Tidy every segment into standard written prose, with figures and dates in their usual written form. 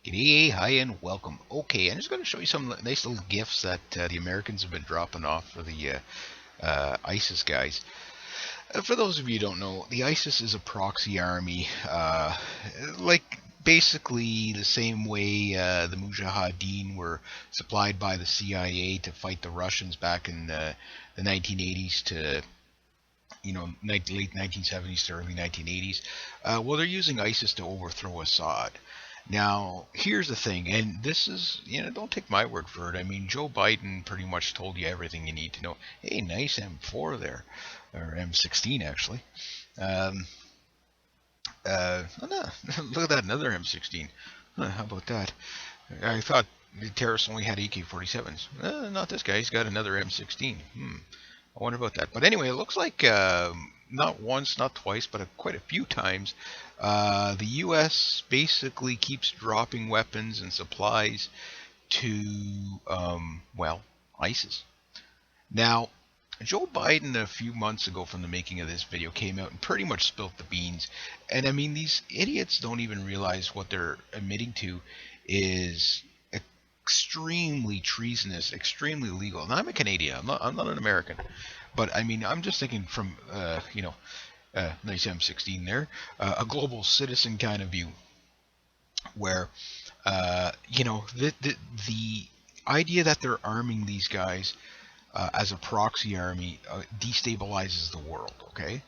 G'day, hi, and welcome. Okay, I'm just going to show you some nice little gifts that the Americans have been dropping off for the ISIS guys. For those of you who don't know, the ISIS is a proxy army, like basically the same way the Mujahideen were supplied by the CIA to fight the Russians back in the 1980s to late 1970s to early 1980s. Well, they're using ISIS to overthrow Assad. Now, here's the thing, and this is, don't take my word for it. I mean, Joe Biden pretty much told you everything you need to know. Hey, nice M4 there, or M16 actually. Um, oh no, look at that, another M16. How about that? I thought the terrorists only had AK-47s. Not this guy. He's got another M16. I wonder about that. But anyway, it looks like not once, not twice, but quite a few times, the U.S. basically keeps dropping weapons and supplies to, ISIS. Now, Joe Biden a few months ago from the making of this video came out and pretty much spilt the beans. And I mean, these idiots don't even realize what they're admitting to is extremely treasonous, extremely illegal. And I'm a Canadian. I'm not an American. But I mean, I'm just thinking from nice M16 there, a global citizen kind of view, where the idea that they're arming these guys as a proxy army destabilizes the world. Okay,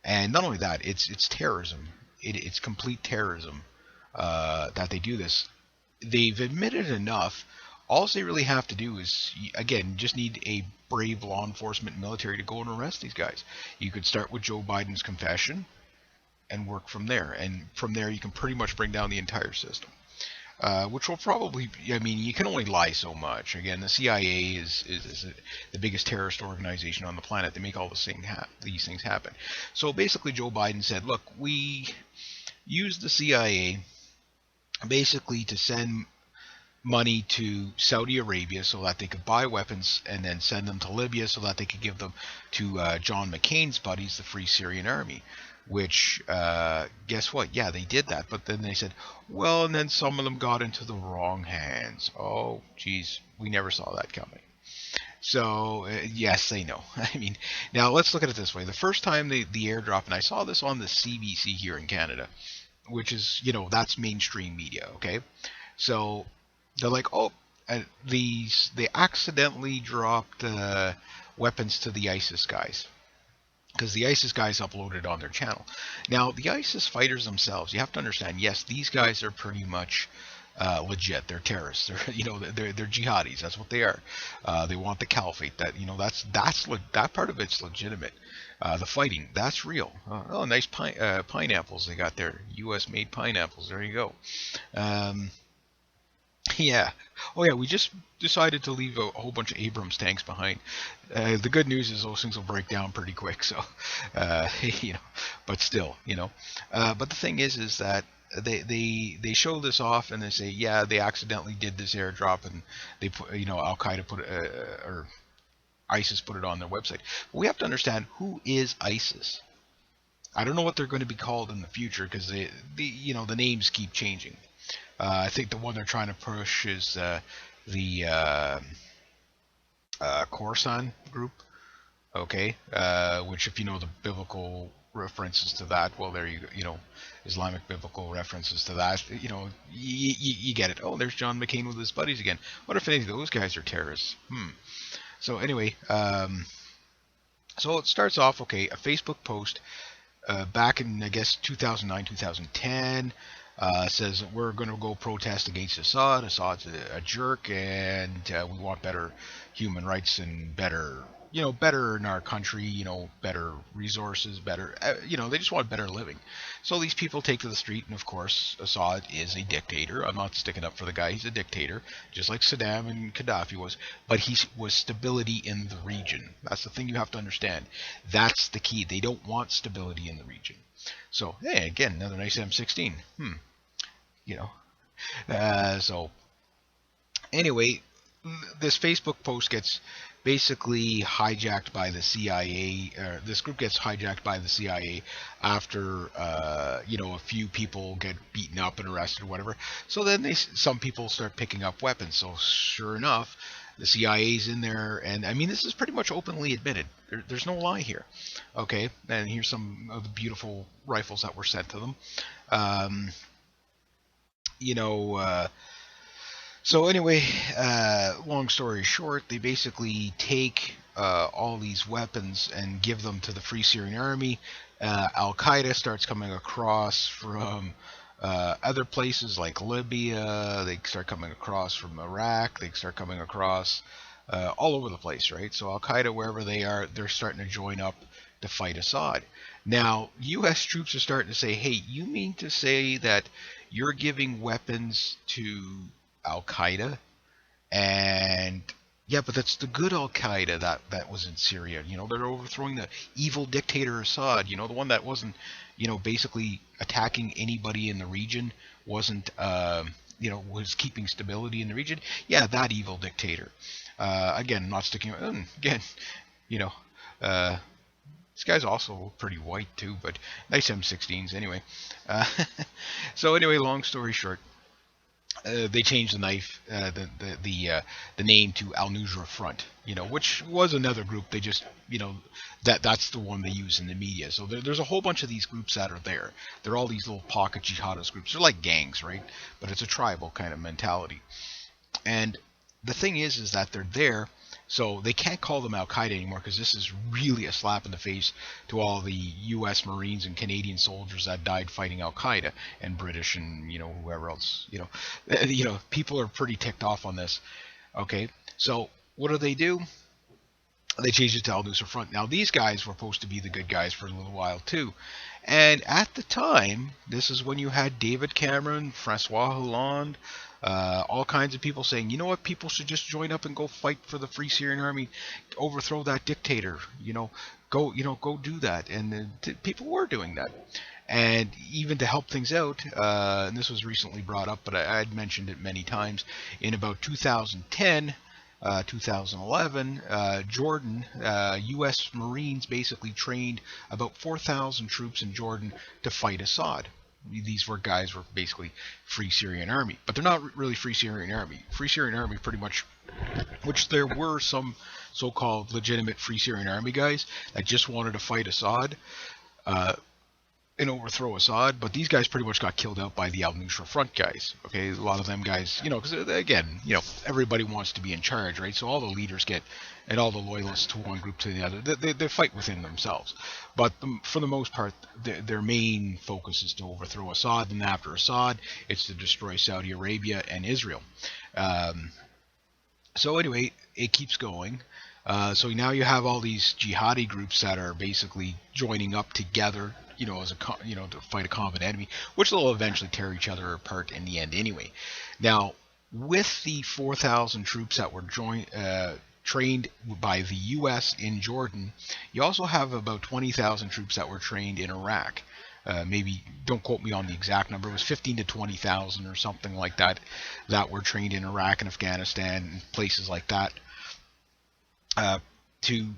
and not only that, it's terrorism. It's complete terrorism that they do this. They've admitted enough. All they really have to do is, again, just need a brave law enforcement military to go and arrest these guys. You could start with Joe Biden's confession and work from there. And from there, you can pretty much bring down the entire system. Which will probably, I mean, you can only lie so much. Again, the CIA is the biggest terrorist organization on the planet. They make all these things happen. So basically, Joe Biden said, look, we used the CIA basically to send money to Saudi Arabia so that they could buy weapons and then send them to Libya so that they could give them to John McCain's buddies, the Free Syrian Army. Which, guess what? Yeah, they did that. But then they said, well, and then some of them got into the wrong hands. Oh, geez, we never saw that coming. So, yes, they know. I mean, now let's look at it this way. The first time the airdrop, and I saw this on the CBC here in Canada, which is, that's mainstream media, okay? So they're like, oh, they accidentally dropped weapons to the ISIS guys because the ISIS guys uploaded on their channel. Now, the ISIS fighters themselves, you have to understand, yes, these guys are pretty much legit. They're terrorists. They're jihadis. That's what they are. They want the caliphate. That part of it's legitimate. The fighting, that's real. Oh, nice pineapples they got there. U.S. made pineapples. There you go. Yeah. Oh yeah, we just decided to leave a whole bunch of Abrams tanks behind. The good news is those things will break down pretty quick. So, uh, you know, but still, but the thing is that they show this off and they say, yeah, they accidentally did this airdrop and they put, Al Qaeda put it, or ISIS put it on their website. But we have to understand who is ISIS. I don't know what they're going to be called in the future because the names keep changing. I think the one they're trying to push is the Khorasan group. Okay, which if you know the biblical references to that, well, there you go. Islamic biblical references to that. You get it. Oh, there's John McCain with his buddies again. What if any of those guys are terrorists? So anyway, so it starts off okay. A Facebook post back in I guess 2009, 2010. Says we're going to go protest against Assad. Assad's a jerk, and we want better human rights and better in our country. Better resources, better. They just want better living. So these people take to the street, and of course, Assad is a dictator. I'm not sticking up for the guy. He's a dictator, just like Saddam and Gaddafi was. But he was stability in the region. That's the thing you have to understand. That's the key. They don't want stability in the region. So, hey, again, another nice M16. So, anyway, this Facebook post gets basically hijacked by the CIA. This group gets hijacked by the CIA after a few people get beaten up and arrested or whatever. So then some people start picking up weapons. So sure enough, the CIA's in there, and I mean this is pretty much openly admitted. There's no lie here. Okay, and here's some of the beautiful rifles that were sent to them. Um, you know. So anyway, long story short, they basically take all these weapons and give them to the Free Syrian Army. Al Qaeda starts coming across from other places like Libya. They start coming across from Iraq. They start coming across all over the place, right? So Al Qaeda, wherever they are, they're starting to join up to fight Assad. Now, U.S. troops are starting to say, "Hey, you mean to say that you're giving weapons to Al Qaeda?" And yeah, but that's the good Al Qaeda that was in Syria. They're overthrowing the evil dictator Assad. The one that wasn't, basically attacking anybody in the region, wasn't, was keeping stability in the region. Yeah, that evil dictator. Again, not sticking. Again, you know, uh, this guy's also pretty white too, but nice M16s anyway. Uh, so anyway, long story short. They changed the knife, the name to Al Nusra Front, which was another group. They just, that's the one they use in the media. So there's a whole bunch of these groups that are there. They're all these little pocket jihadist groups. They're like gangs, right? But it's a tribal kind of mentality. And the thing is that they're there, so they can't call them Al Qaeda anymore because this is really a slap in the face to all the U.S. Marines and Canadian soldiers that died fighting Al Qaeda, and British and whoever else. People are pretty ticked off on this. Okay, so what do? They changed it to Al Nusra Front. Now these guys were supposed to be the good guys for a little while too, and at the time, this is when you had David Cameron, Francois Hollande. All kinds of people saying, you know what, people should just join up and go fight for the Free Syrian Army, overthrow that dictator, go do that. And people were doing that. And even to help things out, and this was recently brought up, but I'd mentioned it many times, in about 2010, 2011, Jordan, U.S. Marines basically trained about 4,000 troops in Jordan to fight Assad. These guys were basically Free Syrian Army, but they're not really Free Syrian Army. Free Syrian Army pretty much, which there were some so-called legitimate Free Syrian Army guys that just wanted to fight Assad and overthrow Assad, but these guys pretty much got killed out by the Al Nusra Front guys. Okay, a lot of them guys, because again, everybody wants to be in charge, right? So all the leaders and all the loyalists to one group to the other, they fight within themselves. But for the most part, their main focus is to overthrow Assad, and after Assad, it's to destroy Saudi Arabia and Israel. So anyway, it keeps going. So now you have all these jihadi groups that are basically joining up together, as to fight a common enemy, which they'll eventually tear each other apart in the end anyway. Now, with the 4,000 troops that were trained by the U.S. in Jordan, you also have about 20,000 troops that were trained in Iraq. Maybe, don't quote me on the exact number, it was 15 to 20,000 or something like that were trained in Iraq and Afghanistan and places like that. To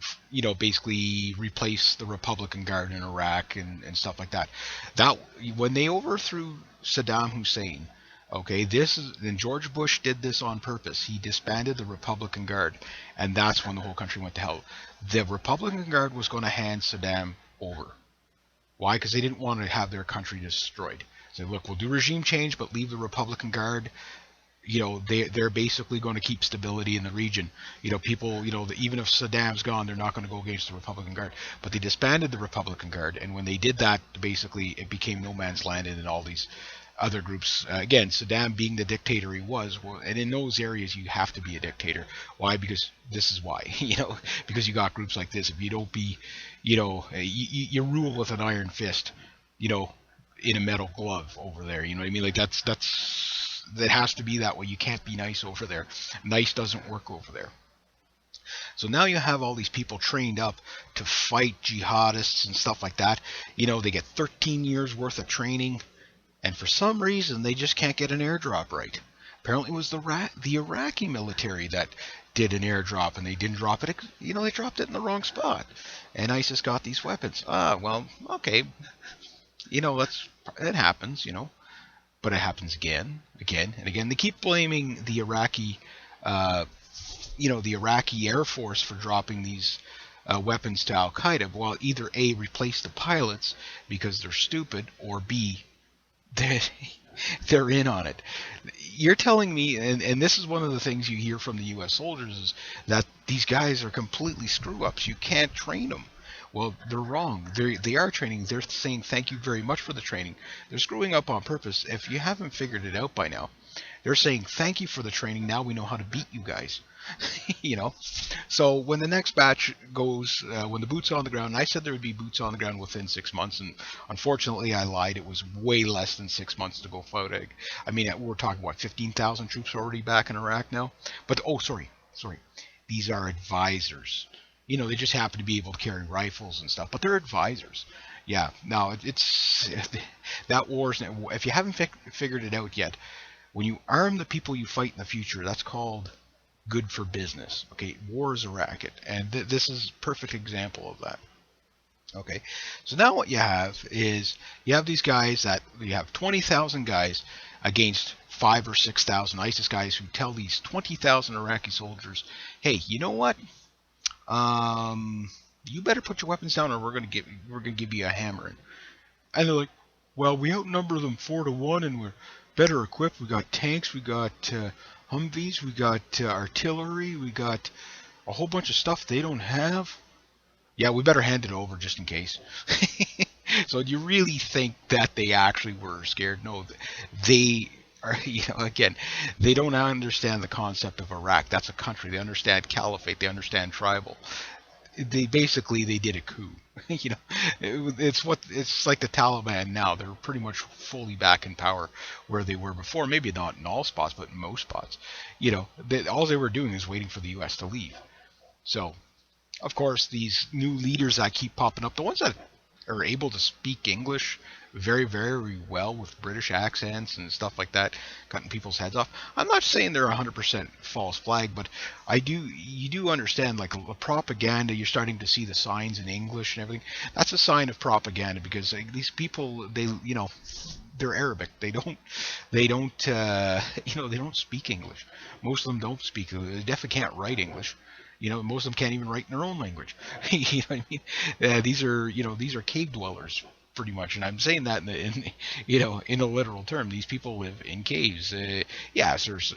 basically replace the Republican Guard in Iraq and stuff like that. That when they overthrew Saddam Hussein, okay, and George Bush did this on purpose. He disbanded the Republican Guard, and that's when the whole country went to hell. The Republican Guard was going to hand Saddam over. Why? Because they didn't want to have their country destroyed. Say, look, we'll do regime change, but leave the Republican Guard. They're basically going to keep stability in the region. People, even if Saddam's gone, they're not going to go against the Republican Guard. But they disbanded the Republican Guard, and when they did that, basically it became no man's land, and in all these other groups, again, Saddam being the dictator he was, and in those areas you have to be a dictator. Why? Because this is why, because you got groups like this. If you don't be, you rule with an iron fist, in a metal glove over there. You know what I mean? Like that has to be that way. You can't be nice over there. Nice doesn't work over there. So now you have all these people trained up to fight jihadists and stuff like that. They get 13 years worth of training, and for some reason they just can't get an airdrop right. Apparently, it was the Iraqi military that did an airdrop, and they didn't drop it. They dropped it in the wrong spot, and ISIS got these weapons. Well, okay, it happens, but it happens again, and again. They keep blaming the Iraqi, the Iraqi Air Force for dropping these weapons to Al Qaeda. Well, either A, replace the pilots because they're stupid, or B, they're in on it. You're telling me, and this is one of the things you hear from the U.S. soldiers, is that these guys are completely screw-ups. You can't train them. Well, they're wrong. They are training. They're saying thank you very much for the training. They're screwing up on purpose. If you haven't figured it out by now, they're saying thank you for the training. Now we know how to beat you guys. So when the next batch goes, when the boots on the ground, and I said there would be boots on the ground within 6 months, and unfortunately I lied. It was way less than 6 months to go fight. I mean, we're talking what, 15,000 troops already back in Iraq now. But sorry, these are advisors. They just happen to be able to carry rifles and stuff, but they're advisors. Yeah, no, it's that war's. If you haven't figured it out yet, when you arm the people you fight in the future, that's called good for business. Okay, war is a racket, and this is a perfect example of that. Okay, so now what you have is you have these guys that you have 20,000 guys against 5,000 or 6,000 ISIS guys who tell these 20,000 Iraqi soldiers, hey, you know what? You better put your weapons down, or we're gonna give you a hammering. And they're like, well, we outnumber them 4-1, and we're better equipped. We got tanks, we got HUMVEEs, we got artillery, we got a whole bunch of stuff they don't have. Yeah, we better hand it over just in case. So do you really think that they actually were scared? No, they are, again, they don't understand the concept of Iraq. That's a country. They understand caliphate. They understand tribal. They did a coup. It's like the Taliban now. They're pretty much fully back in power where they were before. Maybe not in all spots, but in most spots. All they were doing is waiting for the U.S. to leave. So, of course, these new leaders that keep popping up, the ones that are able to speak English very, very well with British accents and stuff like that, cutting people's heads off. I'm not saying they're 100% false flag, but you do understand, like, the propaganda. You're starting to see the signs in English and everything. That's a sign of propaganda, because these people, they're Arabic. They don't they don't speak English. Most of them don't speak. They definitely can't write English. Most of them can't even write in their own language. You know what I mean? These are cave dwellers, pretty much, and I'm saying that in a literal term. These people live in caves.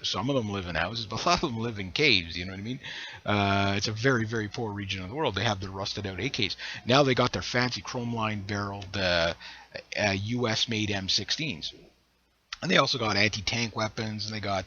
Some of them live in houses, but a lot of them live in caves. You know what I mean? It's a very, very poor region of the world. They have their rusted out AKs. Now they got their fancy chrome lined barreled U.S. made M16s. And they also got anti-tank weapons, and they got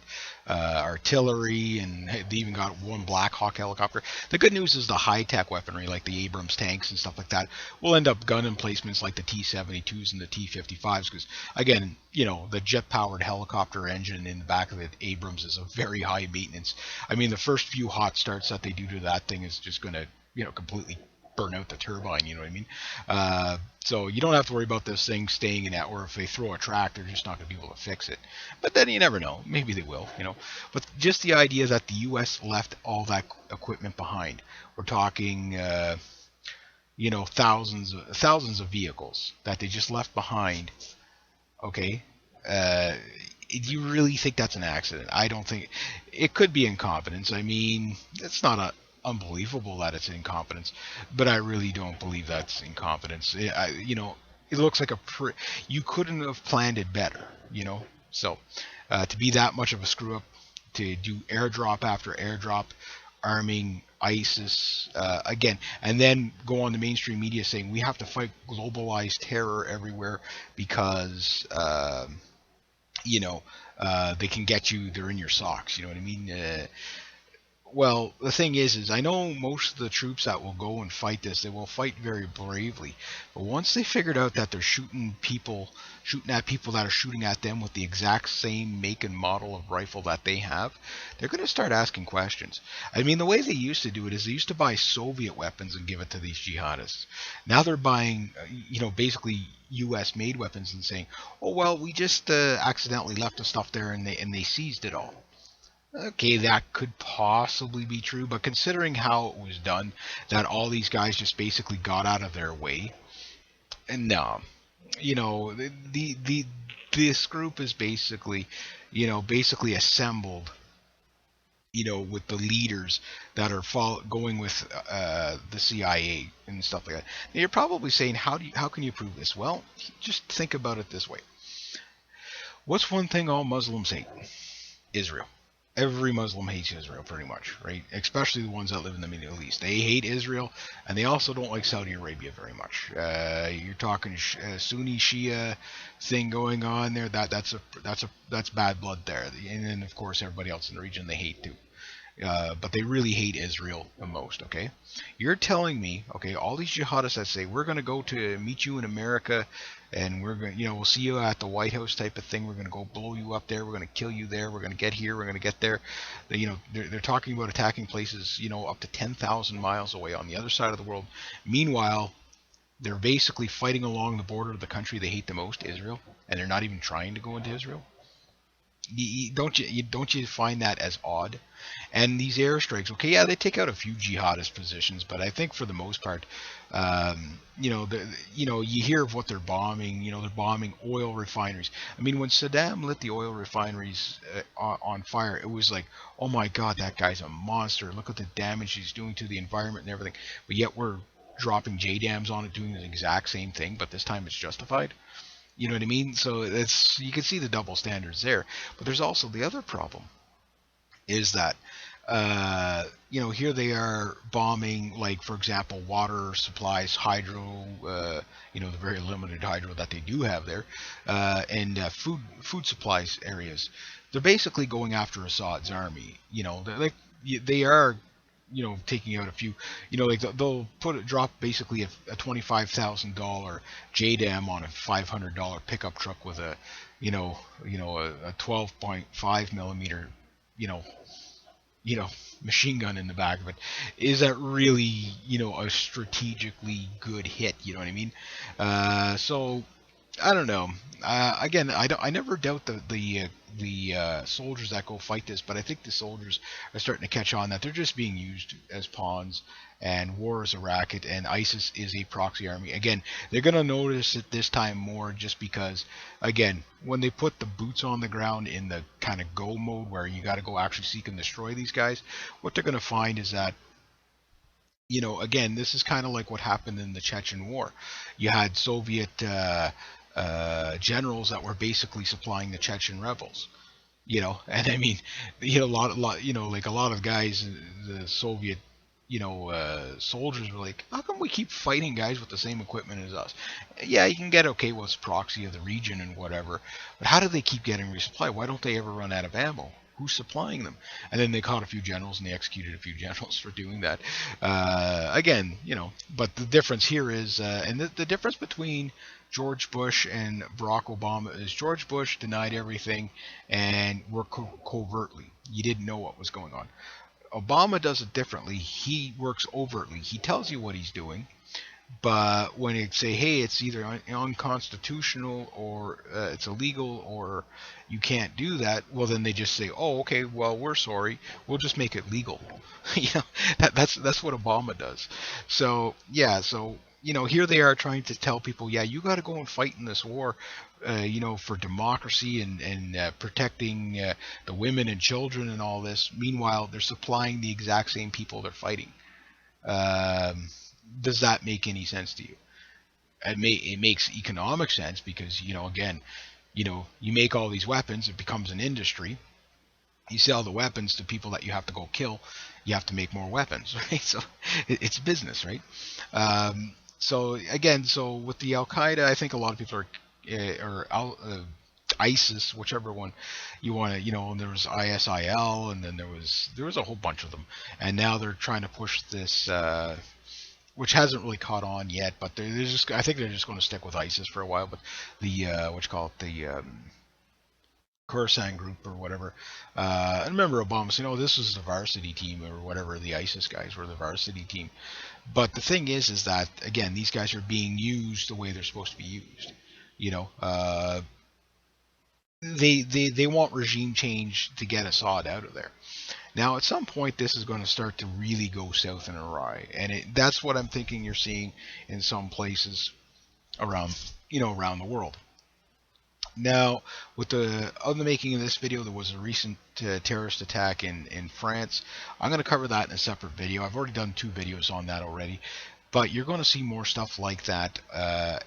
artillery, and they even got one Black Hawk helicopter. The good news is the high-tech weaponry, like the Abrams tanks and stuff like that, will end up gun emplacements like the T-72s and the T-55s, because, again, the jet-powered helicopter engine in the back of the Abrams is a very high maintenance. I mean, the first few hot starts that they do to that thing is just going to, completely burn out the turbine, you know what I mean? So you don't have to worry about this thing staying in that, or if they throw a track, they're just not going to be able to fix it. But then you never know. Maybe they will, But just the idea that the U.S. left all that equipment behind. We're talking, thousands of vehicles that they just left behind. Okay. Do you really think that's an accident? I don't think. It could be incompetence. I mean, it's not unbelievable that it's incompetence, but I really don't believe that's incompetence. It looks like you couldn't have planned it better, So to be that much of a screw up, to do airdrop after airdrop, arming ISIS again, and then go on the mainstream media saying we have to fight globalized terror everywhere because they can get you. They're in your socks. You know what I mean? Well, the thing is I know most of the troops that will go and fight this, they will fight very bravely. But once they figured out that they're shooting at people that are shooting at them with the exact same make and model of rifle that they have, they're going to start asking questions. I mean, the way they used to do it is they used to buy Soviet weapons and give it to these jihadists. Now they're buying, basically U.S. made weapons and saying, "Oh well, we just accidentally left the stuff there and they seized it all." Okay, that could possibly be true, but considering how it was done, that all these guys just basically got out of their way, and no, the this group is basically, basically assembled, with the leaders that are going with the CIA and stuff like that. Now you're probably saying, how can you prove this? Well, just think about it this way. What's one thing all Muslims hate? Israel. Every Muslim hates Israel, pretty much, right? Especially the ones that live in the Middle East. They hate Israel, and they also don't like Saudi Arabia very much. You're talking Sunni Shia thing going on there. That's bad blood there. And then of course everybody else in the region they hate too. But they really hate Israel the most, okay? You're telling me, okay, all these jihadists that say, we're going to go to meet you in America, and we're going to, we'll see you at the White House type of thing, we're going to go blow you up there, we're going to kill you there, we're going to get here, we're going to get there. They're talking about attacking places, up to 10,000 miles away on the other side of the world. Meanwhile, they're basically fighting along the border of the country they hate the most, Israel, and they're not even trying to go into Israel. Don't you find that as odd? And these airstrikes, okay, yeah, they take out a few jihadist positions, but I think for the most part, you hear of what they're bombing. They're bombing oil refineries. I mean, when Saddam lit the oil refineries on fire, it was like, oh my God, that guy's a monster. Look at the damage he's doing to the environment and everything. But yet we're dropping JDAMs on it, doing the exact same thing, but this time it's justified. You know what I mean? So you can see the double standards there. But there's also the other problem, is that here they are bombing, like, for example, water supplies, hydro, the very limited hydro that they do have there, and food supplies areas. They're basically going after Assad's army. They are, taking out a few, like they'll drop basically a $25,000 JDAM on a $500 pickup truck with a 12.5 millimeter, machine gun in the back of it. Is that really, a strategically good hit? You know what I mean? So I don't know. Again, I never doubt the soldiers that go fight this, but I think the soldiers are starting to catch on that they're just being used as pawns, and war is a racket, and ISIS is a proxy army. Again, they're going to notice it this time more, just because, again, when they put the boots on the ground in the kind of go mode where you got to go actually seek and destroy these guys, what they're going to find is that, again, this is kind of like what happened in the Chechen War. You had Soviet generals that were basically supplying the Chechen rebels, and I mean, a lot, like a lot of guys, the Soviet, soldiers were like, how come we keep fighting guys with the same equipment as us? Yeah, you can get, okay, well, it's proxy of the region and whatever, but how do they keep getting resupply? Why don't they ever run out of ammo? Who's supplying them? And then they caught a few generals, and they executed a few generals for doing that. Again, but the difference here is, and the difference between George Bush and Barack Obama is George Bush denied everything and worked covertly. You didn't know what was going on. Obama does it differently. He works overtly. He tells you what he's doing, but when they say, hey, it's either unconstitutional or it's illegal or you can't do that, well, then they just say, oh, okay, well, we're sorry. We'll just make it legal. That's what Obama does. So, yeah, here they are trying to tell people, yeah, you got to go and fight in this war, for democracy and protecting the women and children and all this. Meanwhile, they're supplying the exact same people they're fighting. Does that make any sense to you? It makes economic sense because, again, you make all these weapons, it becomes an industry. You sell the weapons to people that you have to go kill. You have to make more weapons, right? So it's business, right? So with the Al Qaeda, I think a lot of people are ISIS, whichever one you want to, and there was ISIL, and then there was a whole bunch of them, and now they're trying to push this, which hasn't really caught on yet, but I think they're just going to stick with ISIS for a while. But the what you call it, the Khorasan group or whatever. I remember Obama saying, "Oh, this was the varsity team or whatever. The ISIS guys were the varsity team." But the thing is that again, these guys are being used the way they're supposed to be used. You know, they want regime change to get Assad out of there. Now, at some point, this is going to start to really go south and awry, and that's what I'm thinking you're seeing in some places around, around the world. Now, with on the making of this video, there was a recent terrorist attack in France. I'm going to cover that in a separate video. I've already done 2 videos on that already. But you're going to see more stuff like that,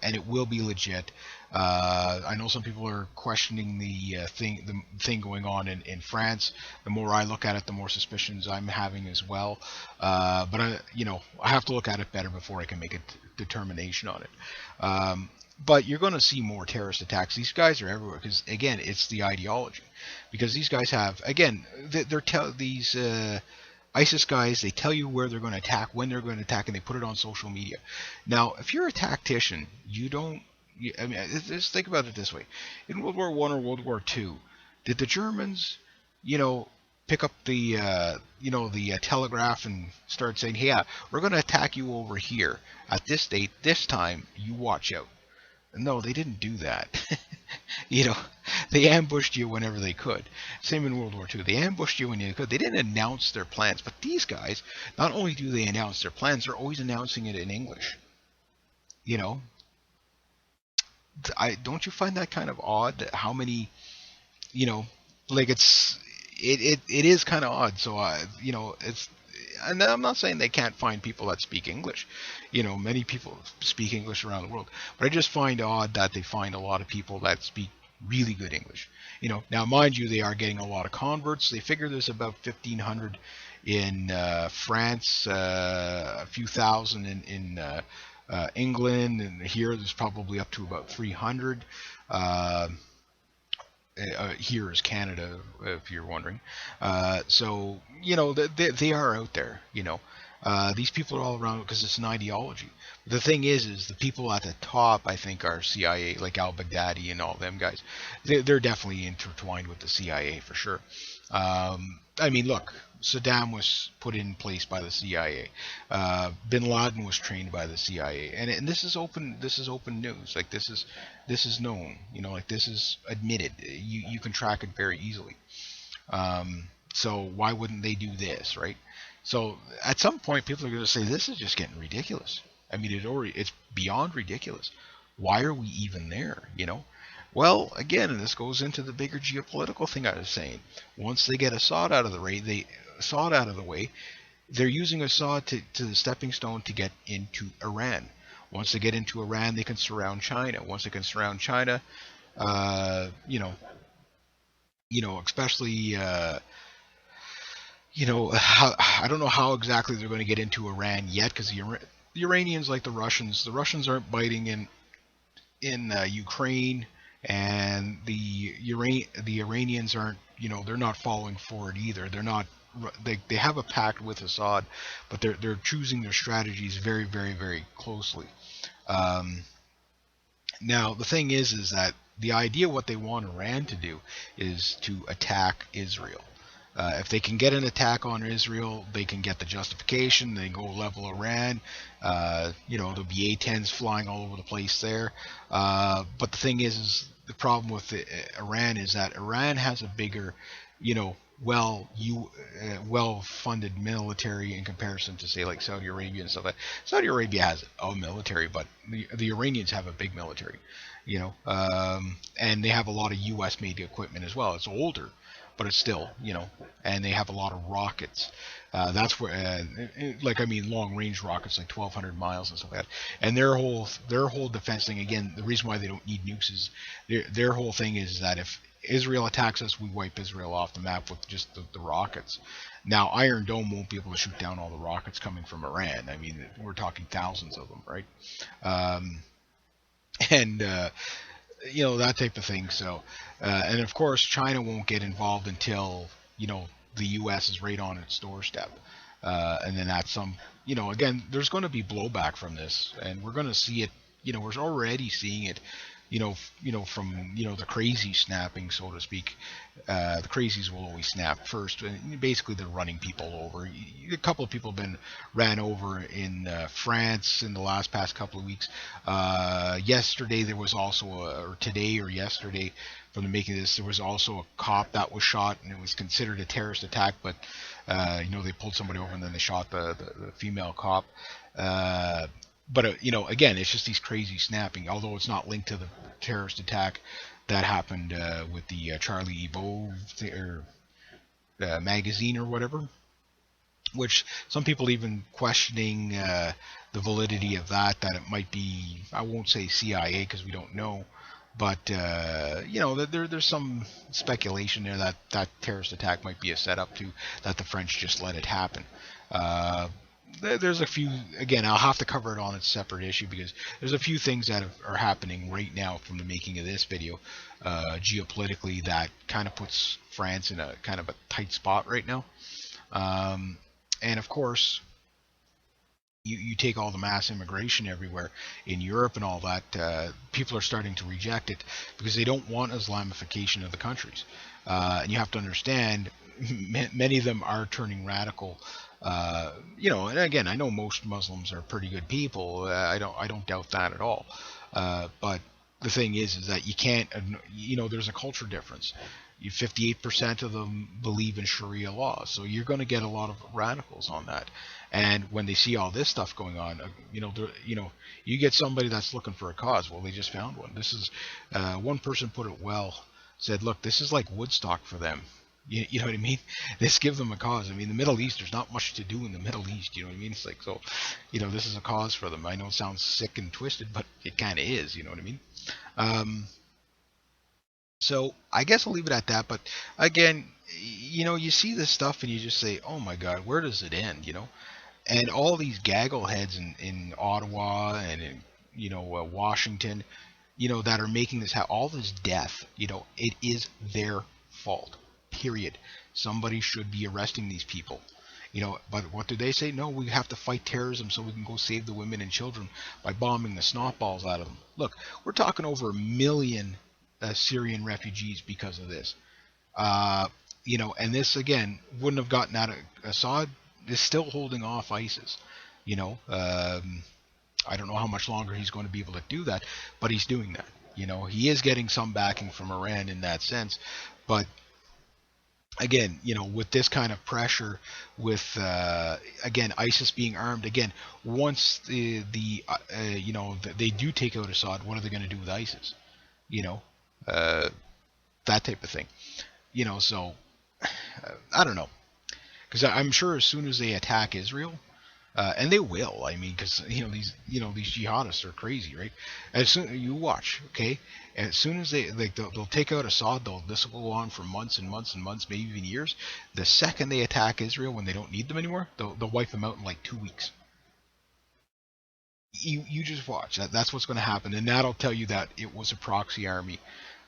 and it will be legit. I know some people are questioning the thing going on in France. The more I look at it, the more suspicions I'm having as well. But I have to look at it better before I can make a determination on it. But you're going to see more terrorist attacks. These guys are everywhere because, again, it's the ideology. Because these guys have, again, these ISIS guys, they tell you where they're going to attack, when they're going to attack, and they put it on social media. Now, if you're a tactician, you don't. I mean, just think about it this way: in World War I or World War II, did the Germans, pick up the telegraph and start saying, "Hey, yeah, we're going to attack you over here at this date, this time. You watch out." No, they didn't do that. They ambushed you whenever they could. Same in World War II. They ambushed you when they could. They didn't announce their plans. But these guys, not only do they announce their plans, they're always announcing it in English. Don't you find that kind of odd? How many, like it is kind of odd. So it's. And I'm not saying they can't find people that speak English. Many people speak English around the world. But I just find odd that they find a lot of people that speak really good English. Now, mind you, they are getting a lot of converts. They figure there's about 1,500 in France, a few thousand in England, and here there's probably up to about 300. Here is Canada, if you're wondering. So, they are out there, These people are all around because it's an ideology. The thing is the people at the top, I think, are CIA, like al-Baghdadi and all them guys. They're definitely intertwined with the CIA for sure. I mean, look, Saddam was put in place by the CIA. Bin Laden was trained by the CIA, and this is open. This is open news. Like this is known. Like this is admitted. You can track it very easily. So why wouldn't they do this, right? So at some point, people are going to say this is just getting ridiculous. I mean, it's beyond ridiculous. Why are we even there? Well, again, and this goes into the bigger geopolitical thing I was saying. Once they get Assad out of the way, they're using Assad to the stepping stone to get into Iran. Once they get into Iran, they can surround China. Once they can surround China, especially, I don't know how exactly they're going to get into Iran yet, because the Iranians, like the Russians aren't biting in Ukraine. And the Iranians aren't, they're not falling for it either. They're not. They have a pact with Assad, but they're choosing their strategies very, very, very closely. Now the thing is that the idea what they want Iran to do is to attack Israel. If they can get an attack on Israel, they can get the justification. They go level Iran. There'll be A-10s flying all over the place there. But the thing is the problem with Iran is that Iran has a bigger, well-funded military in comparison to, say, like Saudi Arabia and stuff like that. Saudi Arabia has a military, but the Iranians have a big military, and they have a lot of U.S.-made equipment as well. It's older, but it's still, and they have a lot of rockets. That's where, long-range rockets, like 1,200 miles and stuff like that. And their whole defense thing, again, the reason why they don't need nukes is their whole thing is that if Israel attacks us, we wipe Israel off the map with just the rockets. Now, Iron Dome won't be able to shoot down all the rockets coming from Iran. I mean, we're talking thousands of them, right? that type of thing. So, and of course, China won't get involved until the U.S. is right on its doorstep, and then at some, again, there's going to be blowback from this, and we're going to see it. We're already seeing it. From the crazy snapping, so to speak. The crazies will always snap first, and basically they're running people over. A couple of people have been ran over in France in the past couple of weeks. Yesterday there was also, or today or yesterday, from the making of this, there was also a cop that was shot, and it was considered a terrorist attack, but they pulled somebody over and then they shot the female cop. But again, it's just these crazy snapping. Although it's not linked to the terrorist attack that happened with the Charlie Hebdo magazine or whatever, which some people even questioning the validity of that it might be, I won't say CIA because we don't know, but there's some speculation there that terrorist attack might be a setup to that the French just let it happen. There's a few, again, I'll have to cover it on its separate issue because there's a few things that are happening right now from the making of this video geopolitically that kind of puts France in a kind of a tight spot right now. And of course, you take all the mass immigration everywhere in Europe and all that, people are starting to reject it because they don't want Islamification of the countries. And you have to understand, many of them are turning radical. And again, I know most Muslims are pretty good people. I don't doubt that at all. But the thing is that you can't, there's a culture difference. 58% of them believe in Sharia law, so you're going to get a lot of radicals on that. And when they see all this stuff going on, you get somebody that's looking for a cause. Well, they just found one. This is one person put it well. Said, look, this is like Woodstock for them. You know what I mean? This gives them a cause. I mean, the Middle East, there's not much to do in the Middle East. You know what I mean? It's like, so, this is a cause for them. I know it sounds sick and twisted, but it kind of is. You know what I mean? So I guess I'll leave it at that. But again, you see this stuff and you just say, oh my God, where does it end? And all these gaggle heads in Ottawa and in, Washington, that are making this, all this death, it is their fault. Period. Somebody should be arresting these people. But what do they say? No, we have to fight terrorism so we can go save the women and children by bombing the snot balls out of them. Look, we're talking over 1 million Syrian refugees because of this. And this, again, wouldn't have gotten out of Assad is still holding off ISIS. I don't know how much longer he's going to be able to do that, but he's doing that. He is getting some backing from Iran in that sense, but again, with this kind of pressure, with again ISIS being armed, again, once they do take out Assad, what are they going to do with ISIS? That type of thing. So I don't know, because I'm sure as soon as they attack Israel, and they will. I mean, because these jihadists are crazy, right? As soon you watch, okay, as soon as they'll take out Assad, this will go on for months and months and months, maybe even years. The second they attack Israel, when they don't need them anymore, they'll wipe them out in like 2 weeks. You just watch. That's what's going to happen, and that'll tell you that it was a proxy army.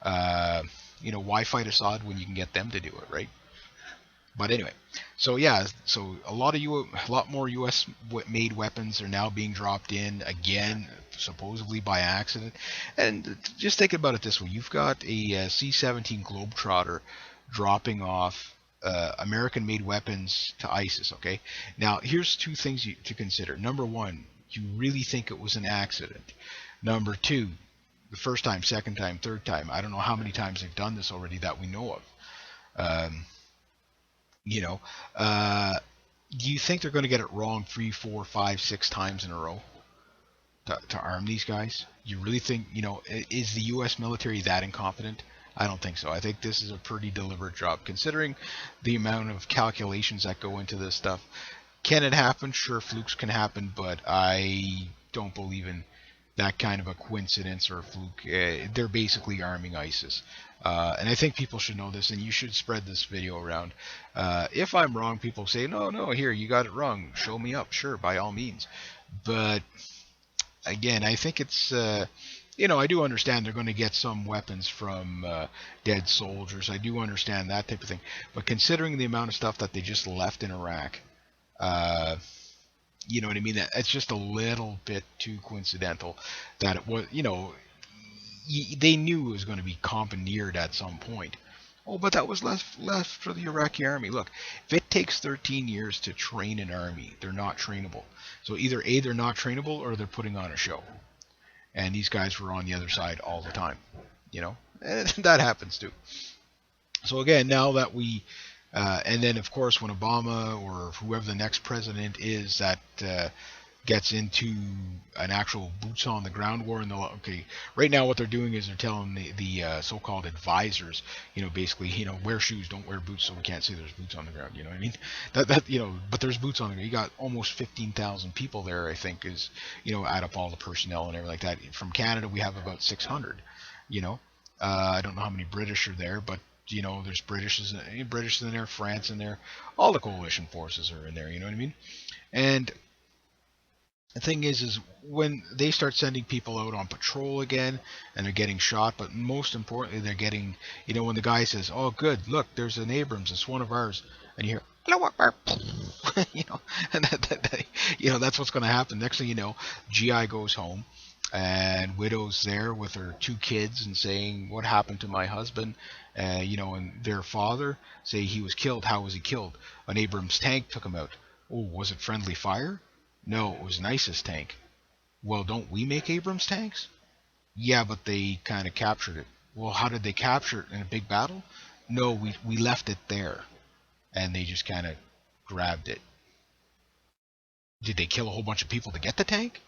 Why fight Assad when you can get them to do it, right? But anyway, so yeah, so a lot more U.S. made weapons are now being dropped in again, supposedly by accident. And just think about it this way: you've got a C-17 Globetrotter dropping off American-made weapons to ISIS. Okay, now here's two things to consider. Number one, you really think it was an accident. Number two, the first time, second time, third time. I don't know how many times they've done this already that we know of. Do you think they're going to get it wrong 3, 4, 5, 6 times in a row to arm these guys? You really think, is the U.S. military that incompetent? I don't think so. I think this is a pretty deliberate job, considering the amount of calculations that go into this stuff. Can it happen? Sure, flukes can happen, but I don't believe in that kind of a coincidence or a fluke. They're basically arming ISIS. And I think people should know this, and you should spread this video around. If I'm wrong, people say, no, here, you got it wrong. Show me up. Sure, by all means. But, again, I think it's I do understand they're going to get some weapons from dead soldiers. I do understand that type of thing. But considering the amount of stuff that they just left in Iraq, uh, you know what I mean? It's just a little bit too coincidental that it was, they knew it was going to be commandeered at some point. Oh, but that was left for the Iraqi army. Look, if it takes 13 years to train an army, they're not trainable. So either A, they're not trainable, or they're putting on a show. And these guys were on the other side all the time, and that happens too. So again, now that and then of course when Obama or whoever the next president is that gets into an actual boots on the ground war, and okay, right now what they're doing is they're telling the so-called advisors, basically, wear shoes, don't wear boots, so we can't say there's boots on the ground. You know what I mean? But there's boots on the ground. You got almost 15,000 people there, I think, is add up all the personnel and everything like that. From Canada, we have about 600. I don't know how many British are there, but there's British in there, France in there, all the coalition forces are in there. You know what I mean? And the thing is when they start sending people out on patrol again, and they're getting shot, but most importantly, they're getting, when the guy says, "Oh, good, look, there's an Abrams, it's one of ours," and you hear, "Hello, Akbar," and that's what's going to happen. Next thing you know, GI goes home, and widow's there with her 2 kids and saying, "What happened to my husband?" And their father say he was killed. How was he killed? An Abrams tank took him out. Oh, was it friendly fire? No, it was an ISIS tank. Well, don't we make Abrams tanks? Yeah, but they kind of captured it. Well, how did they capture it? In a big battle? No, we left it there, and they just kind of grabbed it. Did they kill a whole bunch of people to get the tank?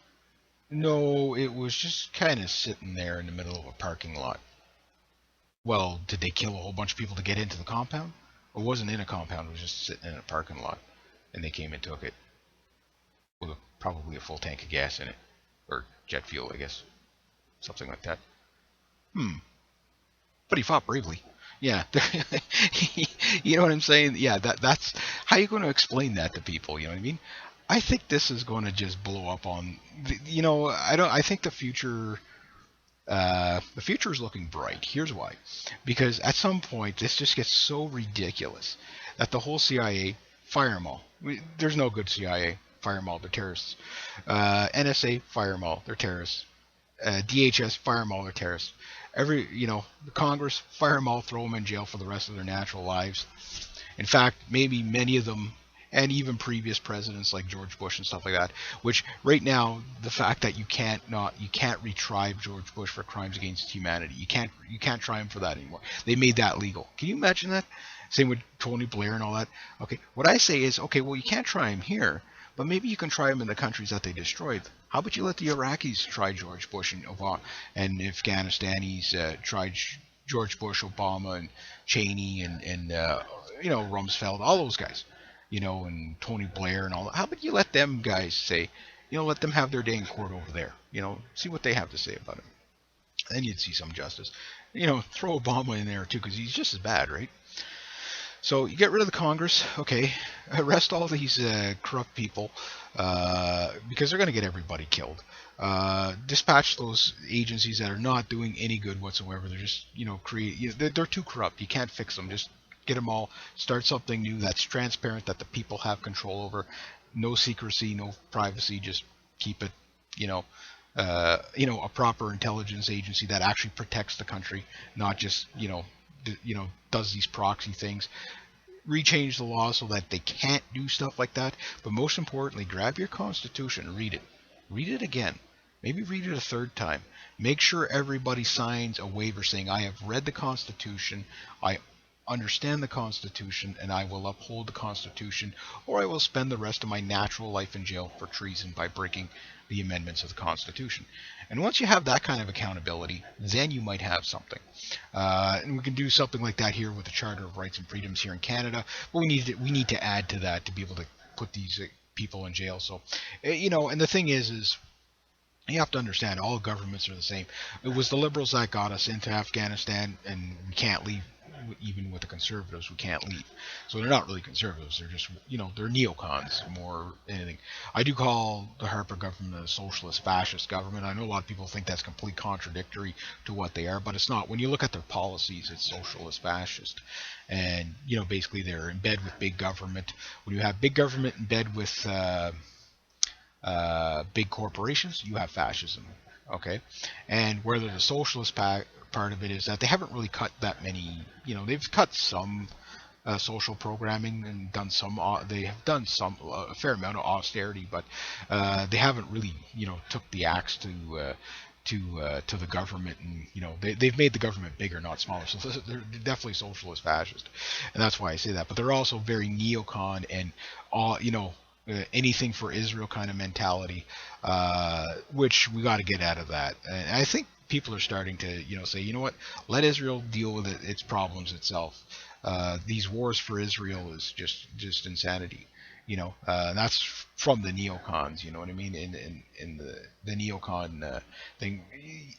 No, it was just kind of sitting there in the middle of a parking lot. Well, did they kill a whole bunch of people to get into the compound? It wasn't in a compound, it was just sitting in a parking lot, and they came and took it. With probably a full tank of gas in it. Or jet fuel, I guess. Something like that. But he fought bravely. Yeah. You know what I'm saying? Yeah, that's... How are you going to explain that to people? You know what I mean? I think this is going to just blow up on... I think the future... the future is looking bright. Here's why. Because at some point, this just gets so ridiculous that the whole CIA... Fire them all. There's no good CIA. Fire them all, they're terrorists. NSA, fire them all, they're terrorists. DHS, fire them all, they're terrorists. The Congress, fire them all, throw them in jail for the rest of their natural lives. In fact, maybe many of them, and even previous presidents like George Bush and stuff like that, which right now, the fact that you can't retry George Bush for crimes against humanity. You can't try him for that anymore. They made that legal. Can you imagine that? Same with Tony Blair and all that. Okay, what I say is, okay, well, you can't try him here, but maybe you can try them in the countries that they destroyed. How about you let the Iraqis try George Bush and Obama, and Afghanistanis try George Bush, Obama, and Cheney, and Rumsfeld, all those guys, and Tony Blair and all that. How about you let them guys say, let them have their day in court over there, see what they have to say about it. Then you'd see some justice. Throw Obama in there too, because he's just as bad, right? So you get rid of the Congress, okay, arrest all these corrupt people, because they're going to get everybody killed. Dispatch those agencies that are not doing any good whatsoever. They're just, they're too corrupt. You can't fix them. Just get them all, start something new that's transparent, that the people have control over. No secrecy, no privacy, just keep it, a proper intelligence agency that actually protects the country, not just, does these proxy things. Rechange the law so that they can't do stuff like that. But most importantly, grab your Constitution and read it. Read it again. Maybe read it a third time. Make sure everybody signs a waiver saying, I have read the Constitution, I understand the Constitution, and I will uphold the Constitution, or I will spend the rest of my natural life in jail for treason by breaking the amendments of the Constitution. And once you have that kind of accountability, then you might have something. And we can do something like that here with the Charter of Rights and Freedoms here in Canada, but we need to add to that to be able to put these people in jail. So, and the thing is you have to understand, all governments are the same. It was the Liberals that got us into Afghanistan, and we can't leave even with the conservatives who can't leave. So they're not really conservatives. They're just, they're neocons more than anything. I do call the Harper government a socialist fascist government. I know a lot of people think that's completely contradictory to what they are, but it's not. When you look at their policies, it's socialist fascist. And, basically they're in bed with big government. When you have big government in bed with big corporations, you have fascism. Okay, and whether the socialist part of it is that they haven't really cut that many. They've cut some social programming and done some. They have done a fair amount of austerity, but they haven't really took the axe to the government, and they've made the government bigger, not smaller. So they're definitely socialist fascist, and that's why I say that. But they're also very neocon and all anything for Israel kind of mentality, which we got to get out of that. And I think people are starting to, say, you know what, let Israel deal with its problems itself. These wars for Israel is just insanity. That's from the neocons. You know what I mean? In the neocon thing,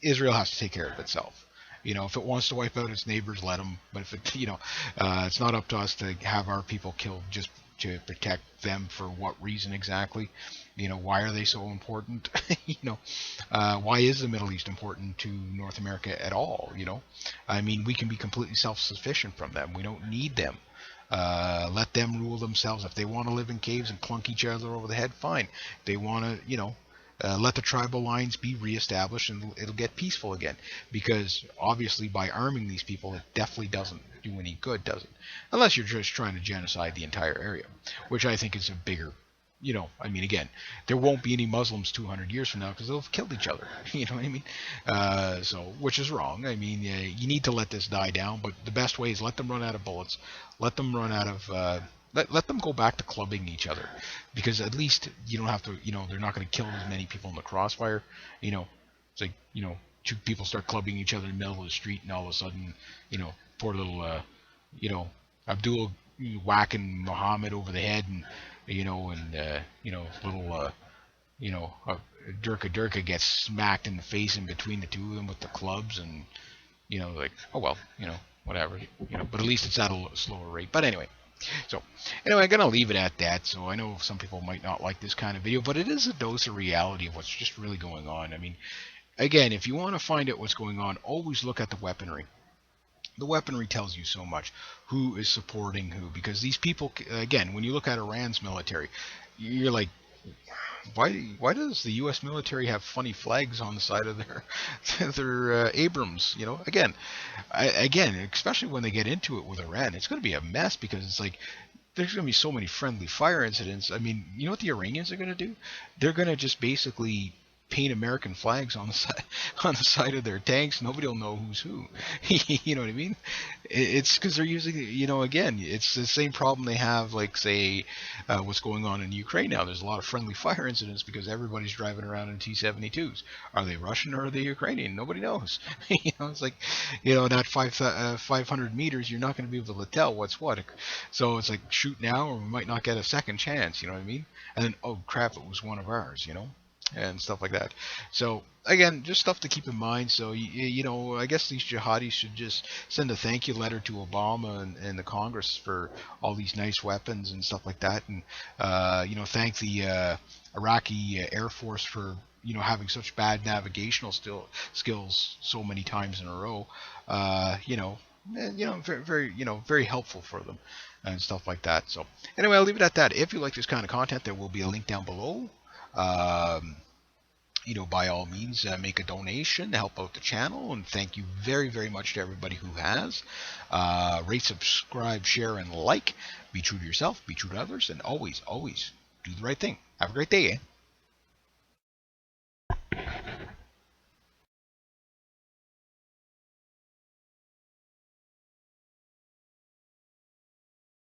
Israel has to take care of itself. If it wants to wipe out its neighbors, let them. But if it, it's not up to us to have our people killed just to protect them. For what reason exactly? Why are they so important? Why is the Middle East important to North America at all? I mean, we can be completely self-sufficient from them. We don't need them. Let them rule themselves. If they want to live in caves and clunk each other over the head, fine. If they want to, let the tribal lines be reestablished and it'll get peaceful again. Because obviously by arming these people, it definitely doesn't do any good, does it? Unless you're just trying to genocide the entire area, which I think is a bigger, I mean, again, there won't be any Muslims 200 years from now because they'll have killed each other. You know what I mean? Which is wrong. I mean, you need to let this die down, but the best way is let them run out of bullets. Let them run out of... Let them go back to clubbing each other, because at least you don't have to, they're not going to kill as many people in the crossfire. It's like, two people start clubbing each other in the middle of the street, and all of a sudden, poor little, Abdul whacking Muhammad over the head, and, little, Durka gets smacked in the face in between the two of them with the clubs, and, like, oh well, whatever, but at least it's at a slower rate. But anyway. So, anyway, I'm going to leave it at that. So, I know some people might not like this kind of video, but it is a dose of reality of what's just really going on. I mean, again, if you want to find out what's going on, always look at the weaponry. The weaponry tells you so much. Who is supporting who? Because these people, again, when you look at Iran's military, you're like, why does the U.S. military have funny flags on the side of their Abrams? Again, especially when they get into it with Iran, it's going to be a mess, because it's like there's going to be so many friendly fire incidents. I mean, you know what the Iranians are going to do? They're going to just basically paint American flags on the side of their tanks. Nobody will know who's who. You know what I mean? It's because they're using, again, it's the same problem they have, like, say, what's going on in Ukraine now. There's a lot of friendly fire incidents because everybody's driving around in T-72s. Are they Russian or are they Ukrainian? Nobody knows. It's like, that 500 meters, you're not going to be able to tell what's what. So it's like, shoot now or we might not get a second chance. You know what I mean? And then, oh crap, it was one of ours. And stuff like that. So again, just stuff to keep in mind. So I guess these jihadis should just send a thank you letter to Obama and the Congress for all these nice weapons and stuff like that, and thank the Iraqi Air Force for having such bad navigational skills so many times in a row. Very very helpful for them and stuff like that. So anyway, I'll leave it at that. If you like this kind of content, there will be a link down below. By all means, make a donation to help out the channel, and thank you very, very much to everybody who has. Rate, subscribe, share, and like. Be true to yourself, be true to others, and always, always do the right thing. Have a great day, eh?